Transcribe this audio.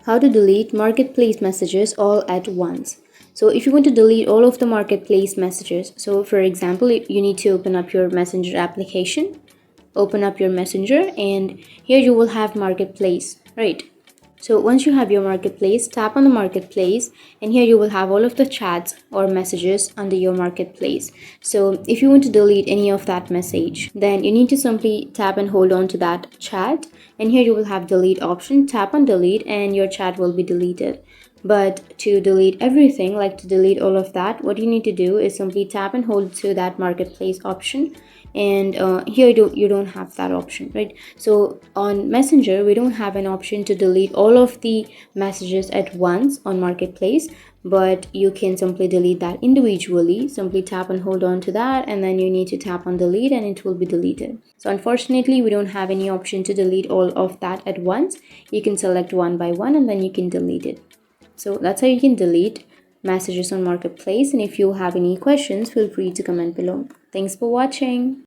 how to delete marketplace messages all at once. So if you want to delete all of the marketplace messages, so for example, you need to open up your Messenger application, open up your Messenger, and here you will have marketplace, right? So once you have your marketplace, tap on the marketplace, and here you will have all of the chats or messages under your marketplace. So if you want to delete any of that message, then you need to simply tap and hold on to that chat, and here you will have delete option. Tap on delete and your chat will be deleted. But to delete everything, like to delete all of that, what you need to do is simply tap and hold to that marketplace option, and here you don't have that option, right? So on Messenger we don't have an option to delete all of the messages at once on marketplace, but you can simply delete that individually. Simply tap and hold on to that, and then you need to tap on delete and it will be deleted. So unfortunately we don't have any option to delete all of that at once. You can select one by one and then you can delete it. So that's how you can delete messages on marketplace. And if you have any questions, feel free to comment below. Thanks for watching.